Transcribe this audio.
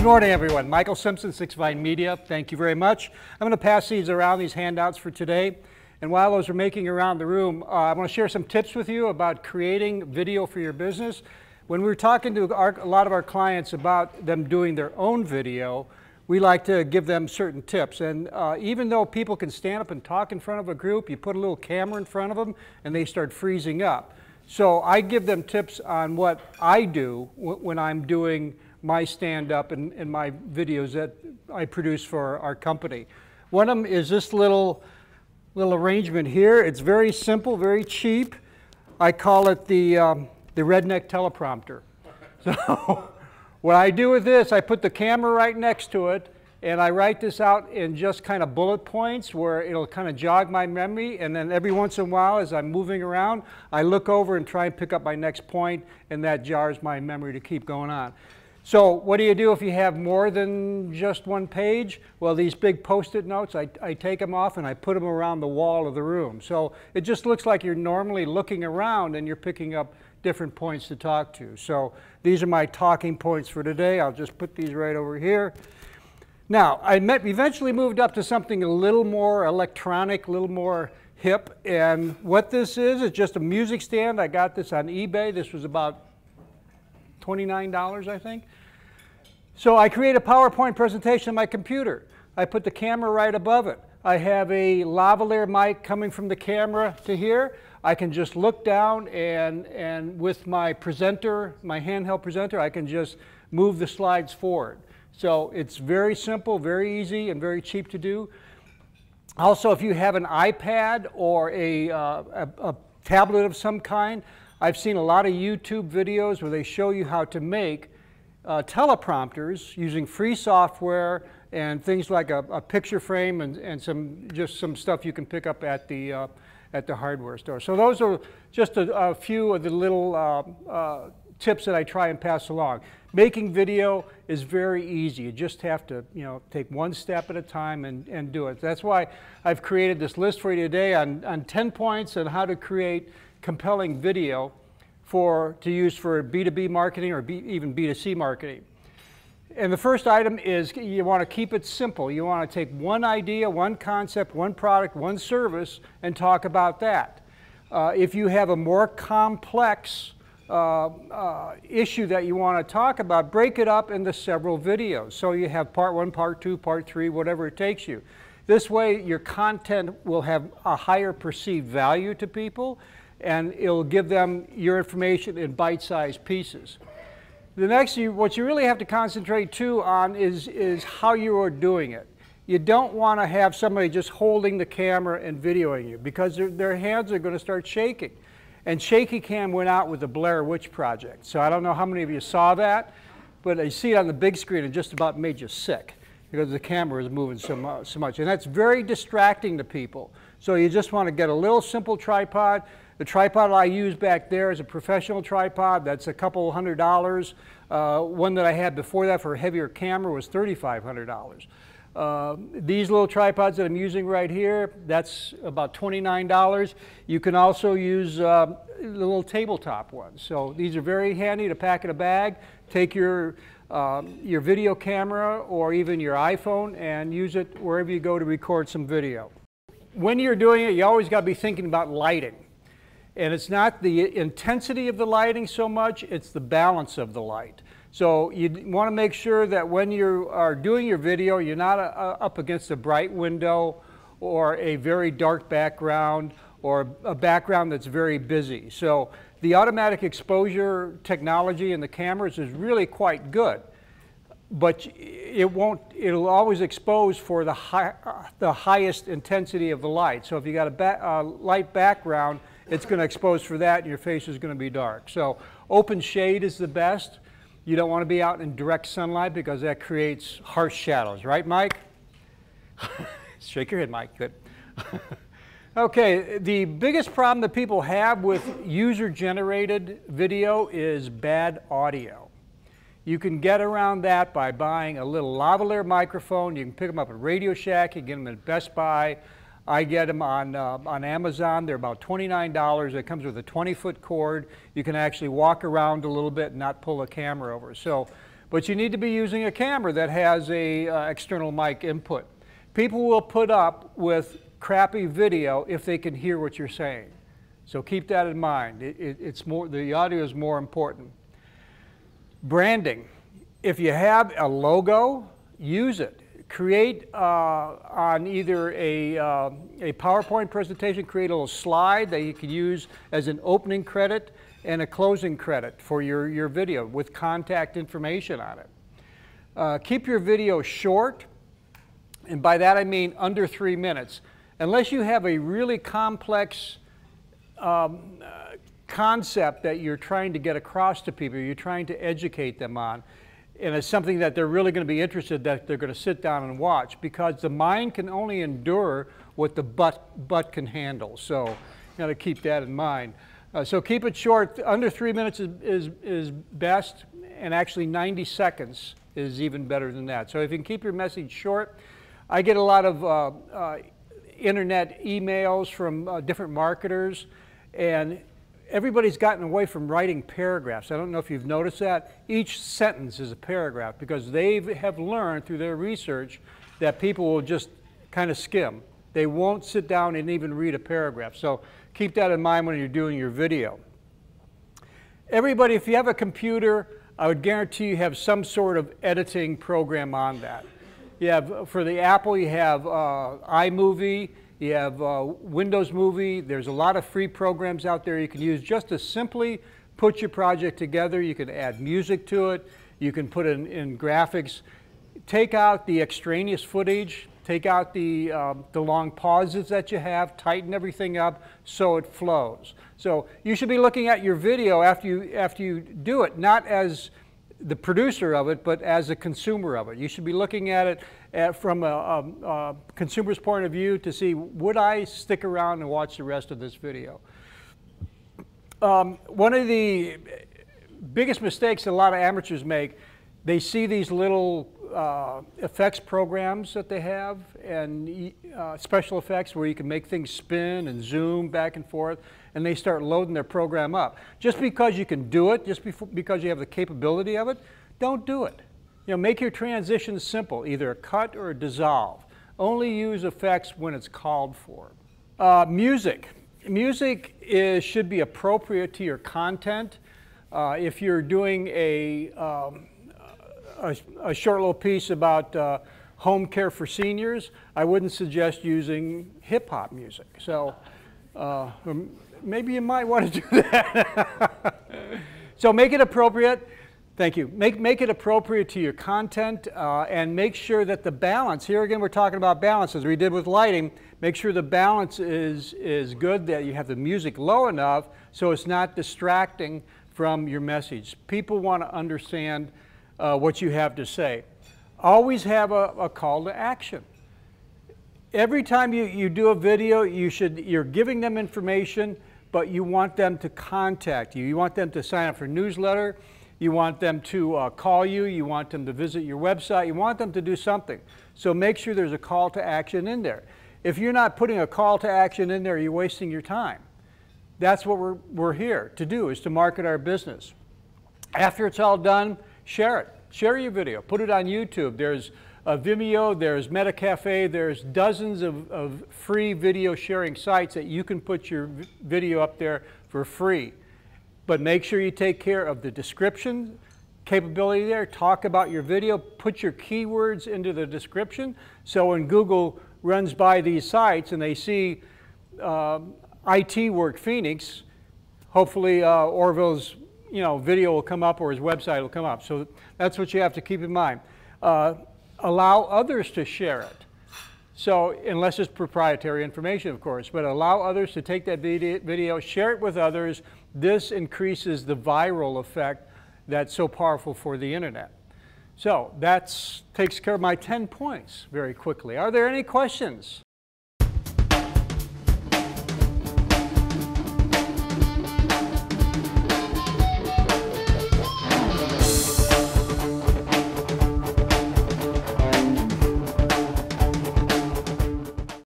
Good morning, everyone. Michael Simpson, Six Vine Media. Thank you very much. I'm going to pass these around, these handouts for today. And while those are making around the room, I want to share some tips with you about creating video for your business. When we're talking to a lot of our clients about them doing their own video, we like to give them certain tips. And even though people can stand up and talk in front of a group, you put a little camera in front of them and they start freezing up. So I give them tips on what I do when I'm doing my stand-up and my videos that I produce for our company. One of them is this little arrangement here. It's very simple, very cheap. I call it the redneck teleprompter. So what I do with this, I put the camera right next to it, and I write this out in just kind of bullet points where it'll kind of jog my memory, and then every once in a while as I'm moving around, I look over and try and pick up my next point, and that jars my memory to keep going on. So what do you do if you have more than just one page? Well, these big Post-it notes, I take them off and I put them around the wall of the room. So it just looks like you're normally looking around and you're picking up different points to talk to. So these are my talking points for today. I'll just put these right over here. Now, I eventually moved up to something a little more electronic, a little more hip. And what this is just a music stand. I got this on eBay. This was about $29, I think. So I create a PowerPoint presentation on my computer. I put the camera right above it. I have a lavalier mic coming from the camera to here. I can just look down and with my presenter, my handheld presenter, I can just move the slides forward. So it's very simple, very easy, and very cheap to do. Also, if you have an iPad or a tablet of some kind, I've seen a lot of YouTube videos where they show you how to make teleprompters using free software and things like a picture frame and some stuff you can pick up at the hardware store. So those are just a few of the little tips that I try and pass along. Making video is very easy. You just have to, take one step at a time and do it. That's why I've created this list for you today on 10 points on how to create compelling video to use for B2B marketing or even B2C marketing. And the first item is you want to keep it simple. You want to take one idea, one concept, one product, one service, and talk about that. If you have a more complex issue that you want to talk about, break it up into several videos. So you have part one, part two, part three, whatever it takes you. This way your content will have a higher perceived value to people, and it'll give them your information in bite-sized pieces. The next, what you really have to concentrate too on is how you are doing it. You don't want to have somebody just holding the camera and videoing you, because their hands are going to start shaking. And shaky cam went out with the Blair Witch Project. So I don't know how many of you saw that, but you see it on the big screen and just about made you sick because the camera is moving so much. And that's very distracting to people. So you just want to get a little simple tripod. The tripod I use back there is a professional tripod. That's a couple $100. One that I had before that for a heavier camera was $3,500. These little tripods that I'm using right here, that's about $29. You can also use the little tabletop ones. So these are very handy to pack in a bag. Take your video camera or even your iPhone and use it wherever you go to record some video. When you're doing it, you always got to be thinking about lighting. And it's not the intensity of the lighting so much, it's the balance of the light. So you want to make sure that when you are doing your video, you're not up against a bright window or a very dark background or a background that's very busy. So the automatic exposure technology in the cameras is really quite good, but it'll always expose for the highest intensity of the light. So if you got a light background, it's going to expose for that and your face is going to be dark. So open shade is the best. You don't want to be out in direct sunlight because that creates harsh shadows, right, Mike? Shake your head, Mike. Good. Okay, the biggest problem that people have with user-generated video is bad audio. You can get around that by buying a little lavalier microphone. You can pick them up at Radio Shack. You can get them at Best Buy. I get them on Amazon. They're about $29. It comes with a 20-foot cord. You can actually walk around a little bit and not pull the camera over. So but you need to be using a camera that has a external mic input. People will put up with crappy video if they can hear what you're saying. So keep that in mind. The audio is more important. Branding. If you have a logo, use it. Create on either a PowerPoint presentation, create a little slide that you can use as an opening credit and a closing credit for your video with contact information on it. Keep your video short, and by that I mean under 3 minutes. Unless you have a really complex concept that you're trying to get across to people, you're trying to educate them on, and it's something that they're really going to be interested, that they're going to sit down and watch, because the mind can only endure what the butt can handle. So you got to keep that in mind. So keep it short. Under 3 minutes is best, and actually 90 seconds is even better than that. So if you can keep your message short. I get a lot of internet emails from different marketers, and everybody's gotten away from writing paragraphs. I don't know if you've noticed that. Each sentence is a paragraph because they have learned through their research that people will just kind of skim. They won't sit down and even read a paragraph. So keep that in mind when you're doing your video. Everybody, if you have a computer, I would guarantee you have some sort of editing program on that. You have, for the Apple, you have iMovie, you have Windows Movie. There's a lot of free programs out there you can use just to simply put your project together. You can add music to it. You can put in graphics. Take out the extraneous footage. Take out the long pauses that you have. Tighten everything up so it flows. So you should be looking at your video after you do it, not as the producer of it, but as a consumer of it. You should be looking at it from a consumer's point of view to see, would I stick around and watch the rest of this video? One of the biggest mistakes that a lot of amateurs make, they see these little effects programs that they have, and special effects where you can make things spin and zoom back and forth, and they start loading their program up. Just because you can do it, just because you have the capability of it, don't do it. You know, make your transitions simple, either a cut or a dissolve. Only use effects when it's called for. Music. Music should be appropriate to your content. If you're doing a short little piece about home care for seniors, I wouldn't suggest using hip-hop music. So maybe you might want to do that. So make it appropriate. Thank you. Make it appropriate to your content, and make sure that the balance, here again we're talking about balance as we did with lighting, make sure the balance is good, that you have the music low enough so it's not distracting from your message. People want to understand what you have to say. Always have a call to action. Every time you do a video, you're giving them information, but you want them to contact you. You want them to sign up for a newsletter. You want them to call you. You want them to visit your website. You want them to do something. So make sure there's a call to action in there. If you're not putting a call to action in there, you're wasting your time. That's what we're here to do, is to market our business. After it's all done, share it. Share your video. Put it on YouTube. There's Vimeo, there's Metacafe, there's dozens of free video sharing sites that you can put your video up there for free. But make sure you take care of the description capability there. Talk about your video. Put your keywords into the description. So when Google runs by these sites and they see IT Work Phoenix, hopefully Orville's video will come up, or his website will come up. So that's what you have to keep in mind. Allow others to share it. So, unless it's proprietary information, of course, but allow others to take that video, share it with others. This increases the viral effect that's so powerful for the internet. So, that takes care of my 10 points very quickly. Are there any questions?